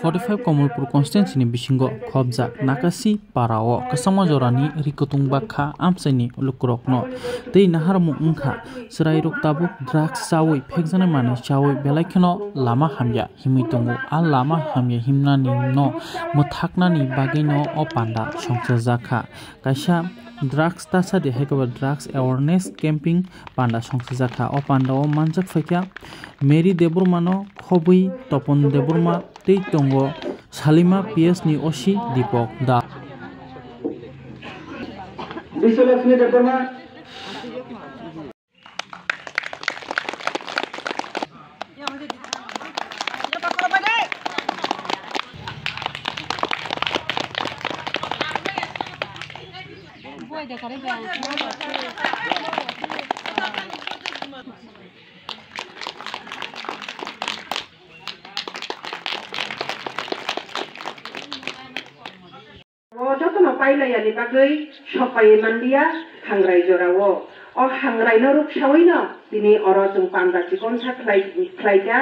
45 Komolpur constituency ni bisingo khobjak nakasi parao kasama jorani rikutung bakha amsaini lukrokno tei naharmu ungkha serai rok tabuk drugs chawi phekjana mane chawi belaikhono lama hamya himi tongo a lama hamya himnani no muthaknani bagino o panda songsajakha kaisa drugs tasadi haikaba drugs awareness camping panda songsajakha o panda o manjak faikya Mary Deburmano khobui Topon Deburma tei tongo Salima PS ni osi Dipok da Bisolakshmi Deburma jotono pailaya bagui sopai mandia hangrai jorao o hangrai no ruk sawaino tini oro jung panda chikon sa khlaija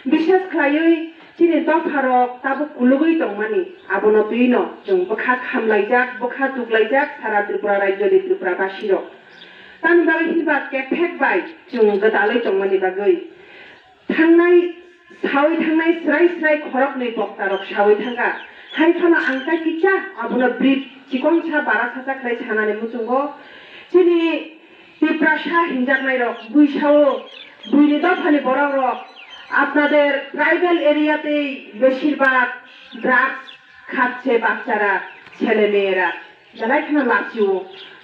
bishas khlaioi tini dopharok tabu kulugui tongmani abono tuino jung bokha khamlaijak bokha tuklaijak sara Tripura rajyo ni Tripura basiro tan bagai hiba kefek bai jung gadaloi tongmani bagui thangnai sawi thangnai srai khorok ni boktarok sawi thanga haifana angkai kicha abono brit chikon sa bara saja klai chanane muchungo chini Tripura hinjaknai rok buisao buini dofani borok rok আপনাদের tribal এরিয়াতেই বেশিরভাগ drugs খাচ্ছে বাচ্চারা ছেলে মেয়েরা যারাইখানা লাচিও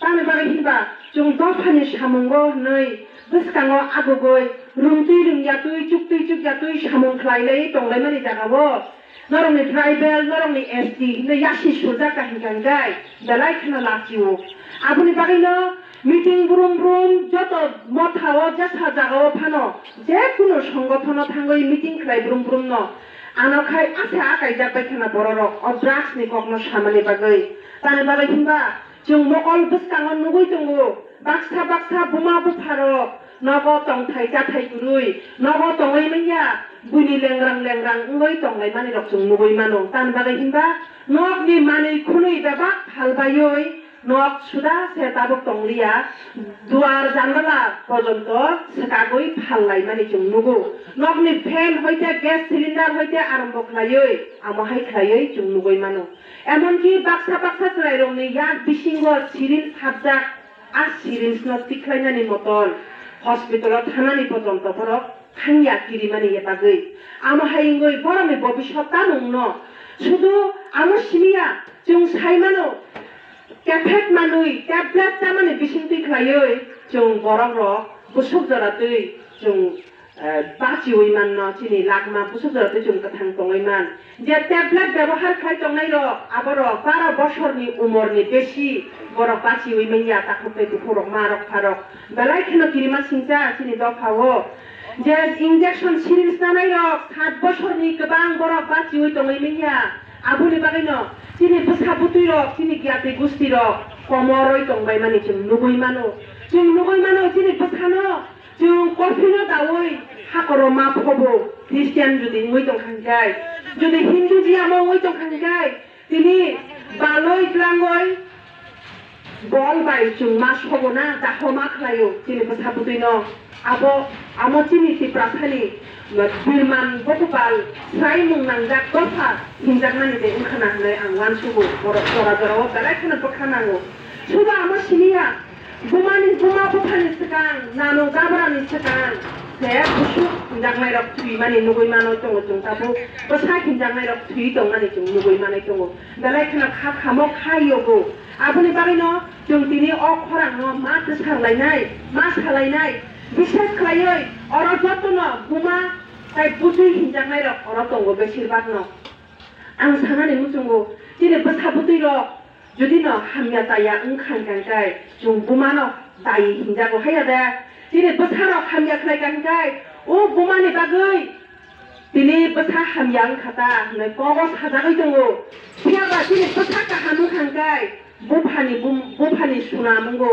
তাহলে বারে হিবা जों दफानि सामंगो नै गोसकाङो आगोगै रुंतुइ रुंयातुइ चुक्तुइ चुक्यातुइ सामं ख्लाइलै दंलाय मानि जागाबो नरंनि ट्राइबेल नरंनि एसटी नै यासि सुजा काहिंगांगाय जालाइखाना लाचिओ आबुनि बागैनो মিটিং ব্রুম ব্রুম যত মথাও জাসা জাগাও ফানো যে কোনো সংগঠন থাঙ্গই মিটিং খাই ব্রুম ব্রুম ন আনখাই আছে আকাই যাবাই থানা বড়রক অ ড্রাগস নি কখনো সামানি বাগৈ তানে বাগৈ হিমবা जों मकल गोसकाङो नुगै दंगो बाक्सा बुमा बुफारो नगो तंथाय जाथाय गुरुय नगो तंगै मैया बुनि लेंग्रां उङै तंलाय मानि रक जों नुगै मानो तान बागै हिमबा नगनि मानि खुनै दाबा हालबायै नग सुदा से ताबक तंलिया दुआर जानला पर्यन्त सकागै फाललाय मानि जों नुगो नगनि फेन हयते ग्यास सिलिन्डार हयते आरम्भ खालायै आमाहाय खालायै जों नुगै मानो एमनकि बाक्सा चलायरंनि याक बिसिंगो सिरिन साबजाक आ सिरिन्सनो तिख्लायनानि मतन हस्पिटालाव थानानि पर्यन्त बरक खांया किरिमानि एबागै आमाहायंगै बरनि भबिष्यता नंनो शुधु आमो सिमिया जों साइमानो केफेक मानुइ टेब्लेट तामानि बिसिं तिख्लायै जों बरक रक बुसुक जरातै जों बाचिवै मान न चिनि लागमा बुसुक जरातै जों कथां तंगै मान जे टेब्लेट व्यवहार खाय तंगै र आबर 12 बछरनि उमरनि बेसि बर बाचिवै मैया ताखुतै दुखरक मारक फारक बेलाय खेनो किरिमा सिंजा चिनि दफावो जे इंजेक्शन सिरिन्ज नानै र 7 बछरनि गोबां बर बाचिवै तंगै मैया आबुनि बागैनो चिनि बुसा बुतुइ र चिनि गियातै गुस्ति र कमरै तंबाय मानि जों नुगै मानो चिनि बुसानो जों कफिनो दावै हाकरो मा फबो ख्रिस्टियान जुदि मै दंखांगाय जुदि हिन्दू जिया मै दंखांगाय तिनि बालय ग्लांगय बल बाय जों मा सबना दाहो मा खलायो चिनि बुसा बुतुइनो आबो आमो चिनि तिप्राखानि बिरमान गथपाल साइ मुंनांजाक दफा हिंजाकनानि दे ओंखाना हनै आं वानसुगो बरा जराव बेलायखौनो बोखानांगौ सुबा आमो सिनिया बुमा बुफानि सिगां नानो गाब्रानि सिगां जे गुसु हिंजाकनाय रक थुइ मानि नुगै मानो दङ जों दाबो बसा हिंजाकनाय रक थुइ दं मानि जों नुगै माने दङ बेलायखौनो खामो खायोगो आबुनि बागैनो जों दिनै अ खरांनो मा गोसारलायनाय मा सालायनाय बिसेस खालायै अर जतन बुमा ताइ बुतुइ हिंजाकनाय रक अर दङ बेसिरबाग न आं सानानै मुचुंगो दिनै बसा बुतुइ रक जुदि न हामिया ताया ओंखांगांगाय जों बुमानो दाय हिंजागो हाया दे दिनै बसाराव हामिया खालायगांगाय ओ बुमानि बागै दिनै बसा हामिया ओंखादा नै कगज हाजागै दङो फियाबा दिनै बसा गाहाम ओंखांगाय बुफानि सुना मंगो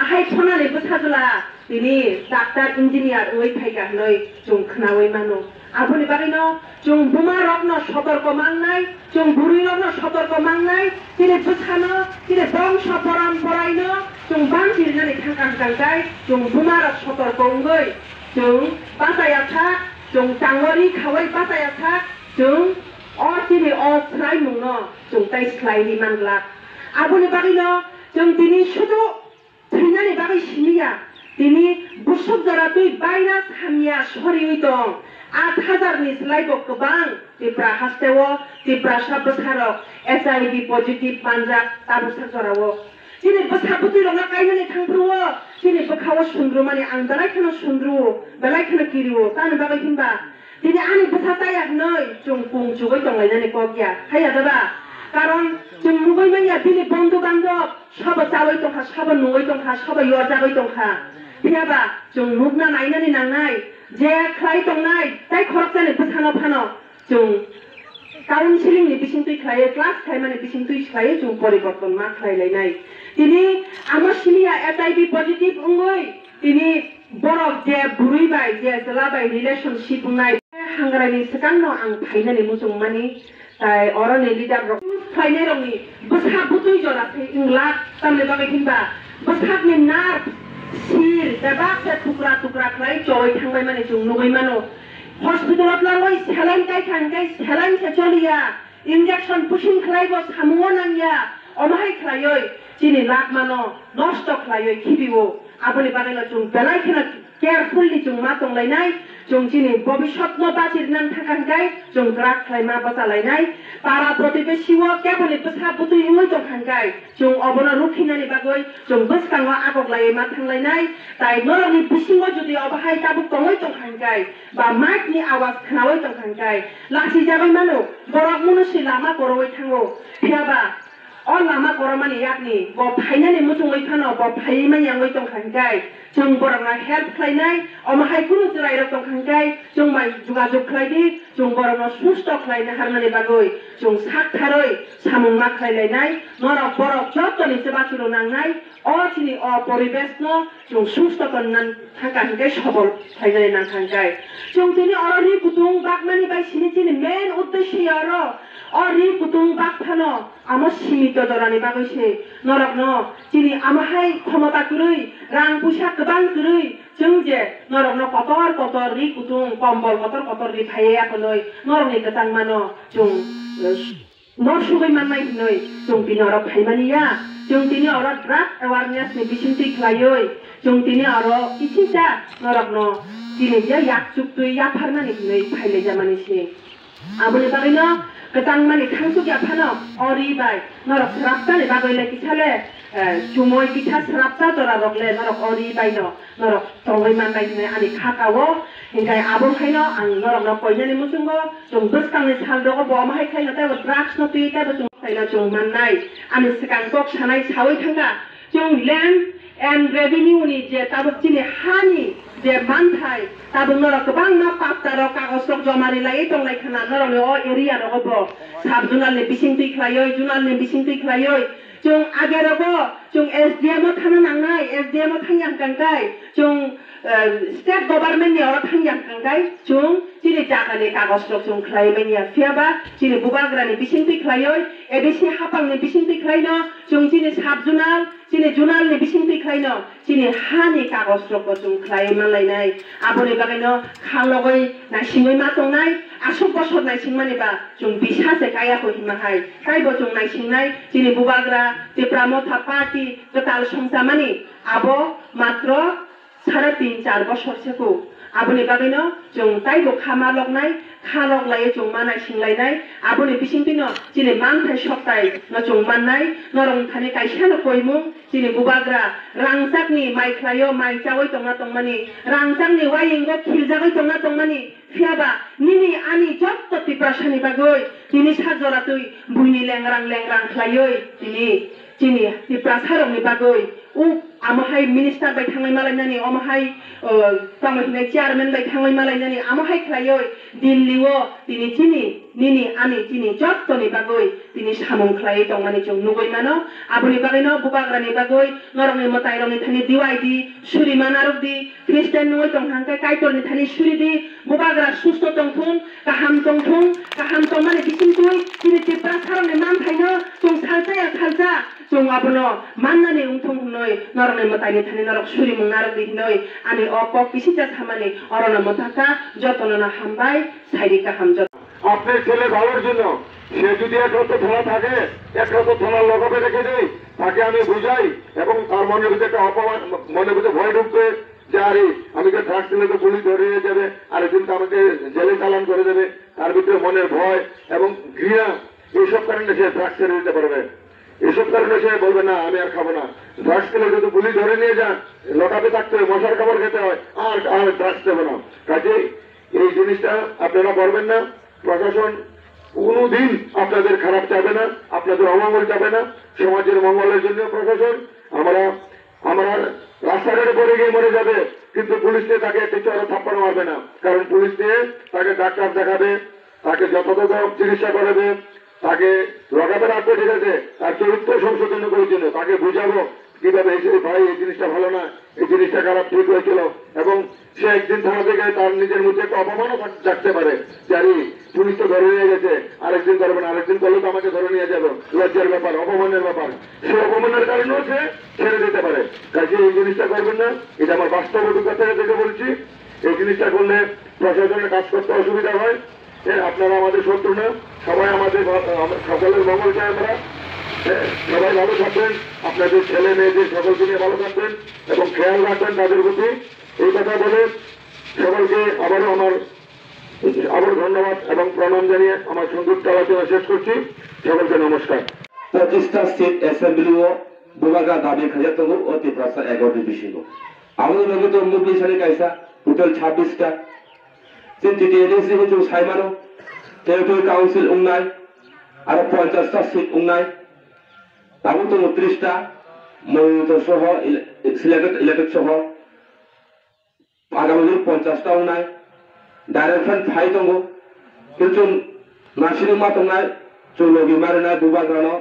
आहाय खनानै बसाजला दिनै डाक्टार इन्जिनियार ओइ फायगा नै जों खोनावै मानो aboni bagino jung buma rokno sotorko mangnai jung buri rokno sotorko mangnai tini bwsano tini bongso paramparaino jung bangsilnani thangkai jung buma rok sotorko ungoi jung bataya thak jung tangori khawai bataya thak jung tini slai mungno jung tai slai ni manglak aboni bagino jung tini sudu thinani bagai simiya tini busuk jara tui virus hamya soriwi dong 8,000 ni selaibo kebang tipra hastewo tipra sabesarok HIV positif panjak tabu sakjarawo sini besabuti longa kainani thangpruwo sini bekawo sundrumani ang dalai khana sundru dalai khana kiriwo tan bagai himba tini ani besataya noi jungpung jugoi tonglai kokya haya daba karon jung mugoi manya tini bondhu bandhab sabo chawai tongkha sabo nungoi tongkha sabo yorjagoi tongkha piaba jung mugna nainani nangnai je khlai tongnai tai khorokjani bwsano phano jung counselling नि बिसिंतुइ खलायो class खाइमाने बिसिंतुइ खलायो जों परिवर्तन मा खलायलायनाय दिनै आमासिनिया HIV positive उंगै दिनै बरफ जे बुरैबाय जे जलाबाय relationship उंनाय हांग्रानि सिगांनो आं फाइनानि मुजुं मानि ताय अरनि लिडार रक फाइनाय रंनि बसाब बुतुइ जरासै इंला तामले बागै हिनबा बसाबनि नार्भ सिर दाबासे टुकरा टुकरा खलाय जय थांबाय माने जों नुगै मानो हस्पिटालाव लांबाय सेलाइन गायखांगाय सेलाइन सेचलिया इंजेक्शन पुशिं खलायबो सामुओ नांया अमाहाय खलायै जिनि लाख मानो नष्ट खलायै खिबिओ आबोनि बागैला जों बेलायखिना केयारफुललि जों मा दंलायनाय जों जिनि भबिष्यतनो बाजिरनानै थाखांगाय जों ग्राक खलायमा बजालायनाय पारा प्रतिबेशिओ केबोनि बसा बुतुइ उङै दंखांगाय जों अबनो रुखिनानि बागै जों बसकाङो आगगलायै मा थांलायनाय ताय नरनि बिसिङो जुदि अबाहाय ताबु तङै दंखांगाय बा माइकनि आवाज खोनावै दंखांगाय लासि जाबाय मानो बरक मुनुसि लामा गरवै थाङो फियाबा अ लामा गरमानि याकनि ब फाइनानि मुजुङै फानो ब फाइमानि आङै दंखांगाय जों बरकना हेल्प खलायनाय अमाहाय कुनु जराय रक दंखांगाय जों माइ जुगाजुग खलायदि जों बरकनो सुस्थ खलायनो हारनानि बागै जों साकथारै सामुं मा खलायलायनाय नरक बरक जतनि सेबाचुरो नांनाय अथिनि परिबेशनो जों सुस्थ कननान थांखांगाय सबल थायनाय नांखांगाय जों दिनै अरनि कुतुं बागमानि बायसिनि दिनै मेन उद्देश्य आरो अरनि कुतुं बाग फानो आमो सीमित जरानि बागैसे नरकनो दिनै आमाहाय क्षमता कुरै रां पैसा गोबां कुरै जों जे नरकनो कतर कतर रि कुतुं कम्बल कतर कतर रि फायाखै नरकनि गोतां मानो जों नसुगै माननाय नै जों दिनै अरक फाइमानिया जों दिनै अरक ड्राग एवारनेसनि बिसिंथि खलायै जों दिनै अरक इसिसा नरकनो दिनै जे याकजुगै याफारनानि नै फाइलाय जामानिसि आबोनि बागैनो गोतां मानि थांसुगिया फानो अरिबाय नरक स्राप्तानि बागैले किसाले जुमय किसा स्राप्ता जरा रगले नरक अरिबायनो नरक तंगै माननाय नै आनि खाकावो हिंगाय आबोखायनो आं नरकनो पयनानि मुजुंगो जों बसकांनि सालदगो बमाहाय खायनो ताय ड्राग्स न तुइताबो जों खायनो जों माननाय आनि सिगां गक सानाय सावै थांगा जों लैंड एंड रेवेन्यूनि जे ताबो दिनै हानि जे मानथाय ताबो नरक गोबां मा पापतारो कागजरक जमारि लायै दंलाय खाना नरकनि एरिया रगबो साब जुनालनि बिसिंथि खलायै जुनालनि बिसिंथि खलायै जों आगेरबो जों एसडीएम थानो नांनाय एसडीएम थांयांगांगाय जों स्टेट गभर्नमेन्टनि अर थांयांगांगाय जों दिनै जागानि कागजरक जों खलायबायनिया फियाबा दिनै बुबाग्रानि बिसिंथि खलायै एडिसि हापांनि बिसिंथि खलायनो जों दिनै साब जुनाल दिनै जुनालनि बिसिंथि खलायनो दिनै हानि कागजरक जों खलायमानलायनाय आबोनि बागैनो खालगै नायसिङै मा दंनाय आसु बसर नायसिंमानिबा जों बिसासे गायाखै हिमाहाय कायबो जों नायसिंनाय दिनै बुबाग्रा तिप्रा मथा पार्टी गोताल संसामानि आबो मात्र 3.5-4 बसरसेखौ आबोनि बागैनो जों ताइबो खामा लगनाय खालग लायै जों मानाय सिंलायनाय आबोनि बिसिंथिनो दिनै मानथाय सप्ताय न जों माननाय नरं थानि कायसानो कयमु दिनै बुबाग्रा रांजाकनि माइख्लायो माइजावै दंना दंमानि रांजाकनि वायिंगो खिलजागै दंना दंमानि फियाबा निनि आनि जत्त तिप्रासानि बागै दिनै साजरातै बुइनि लेंरां खलायै दिनै तिप्रासारंनि बागै आमाहाय मिनिस्टार बाय थांनाय मालायनानि अमाहाय तामाहिनाय चेयारमेन बाय थांनाय मालायनानि आमाहाय खलायै दिल्लीओ दिनै चिनि निनि आनि चिनि जत्तनि बागै दिनै सामुं खलायै दंनानै जों नुगै मानो आबुनि बागैनो बुबाग्रानि बागै नरंनि मतायरंनि थानि दिवाइदि सुरिमान आरबदि ख्रिस्टान नङै दंहांखाय काइटरनि थानि सुरिदि बुबाग्रा सुस्थ दंथुं गाहाम तंमाने बिसिंथुय दिनै तिप्रा सारंनि मान थाइनो जों सालजाया सालजा जों आबुनो माननानै उंथुं हुनै नरंनि मतायनि थानि नरक सुरिमुं नारबदि हिनै आनि अकक किसिजा सामानि अरना मताका যতনা হামবাই সাইরিকা হামজত আপনার ছেলে ভালোর জন্য সে যদি একরত ধরা থাকে একরত ধরার লগাবে রেখে দেয় তাকে আমি বুঝাই এবং তার মনের ভিতরে একটা অপমান মনের ভিতরে ভয় ঢুকবে যে আরে আমি তো ড্রাগস খেলে তো পুলিশ ধরে নিয়ে যাবে আরেকদিন তো আমাকে জেলে চালান করে দেবে তার ভিতরে মনের ভয় এবং ঘৃণা এইসব কারণে সে ড্রাগস ছেড়ে দিতে পারবে এসব কারণে সে বলবে না আমি আর খাবো না ড্রাগস খেলে যদি পুলিশ ধরে নিয়ে যান লকাপে থাকতে হয় মশার খাবার খেতে হয় আর ড্রাগস দেবে না কাজেই এই জিনিসটা আপনারা করবেন না প্রশাসন কোনোদিন আপনাদের খারাপ চাবে না আপনাদের অমঙ্গল চাবে না সমাজের মঙ্গলের জন্য প্রশাসন আমরা রাস্তাঘাটে পড়ে গিয়ে মরে যাবে কিন্তু পুলিশ দিয়ে তাকে একটি চড়া থাপ্পড় মারবে না কারণ পুলিশ দিয়ে তাকে ডাক্তার দেখাবে তাকে যথাযথ চিকিৎসা করাবে তাকে লগাতে রাখবে ঠিক আছে তার চরিত্র সংশোধন করার জন্য তাকে বুঝাবো কিভাবে ভাই এই জিনিসটা ভালো না এই জিনিসটা খারাপ ঠিক হয়েছিল এবং সে একদিন থানা থেকে তার নিজের মধ্যে একটা অপমানও থাকতে পারে জানি পুলিশ তো ধরে নিয়ে গেছে আরেকদিন ধরবে না আরেকদিন করলে তো আমাকে ধরে নিয়ে যাবে লজ্জার ব্যাপার অপমানের ব্যাপার সে অপমানের কারণেও সে ছেড়ে দিতে পারে কাজে এই জিনিসটা করবেন না এটা আমার বাস্তব অভিজ্ঞতা থেকে বলছি এই জিনিসটা করলে প্রশাসনের কাজ করতে অসুবিধা হয় আপনারা আমাদের শত্রু না সবাই আমাদের সকলের মঙ্গল চাই আমরা সবাই ভালো থাকবেন আপনাদের ছেলে মেয়েদের সকলকে নিয়ে ভালো থাকবেন এবং খেয়াল রাখবেন তাদের প্রতি এই কথা বলে সকলকে আবার ধন্যবাদ এবং প্রণাম জানিয়ে আমার সংযুক্ত আলোচনা শেষ করছি সকলকে নমস্কার 25টা স্টেট অ্যাসেম্বলি ও বুবাগা দাবি খাজাতগো ও তিপ্রাসা 11টি বিশিগো আমাদের লগে তো মুগলি সারি কাইসা টোটাল 26টা চিন্তিটি এজেন্সি হচ্ছে সাইমানো টেরিটরি কাউন্সিল উংনাই আর 50টা সিট উংনাই তাবো তো 30টা মনোনীত সহ সিলেক্টেড ইলেক্টেড সহ আগামী 50টা উংনাই ডাইরেকশন ফাই দঙ্গো কিন্তু নাসিরি মা দंनाय চলগি মারনা দুবাগ্রানো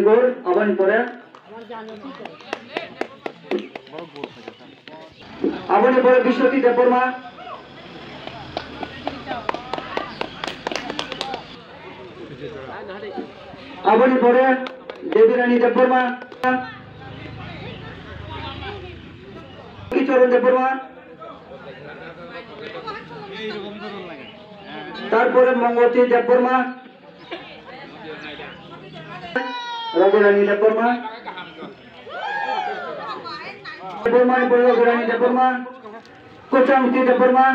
গোল আবানি পরে বিশ্বতি দেববর্মা আবানি পরে দেবীরানী দেববর্মা চরণ দেববর্মা তারপরে মঙ্গলতী দেববর্মা রঘুরানী দেববর্মা রঘুরানী দেববর্মা কোচামতি দেববর্মা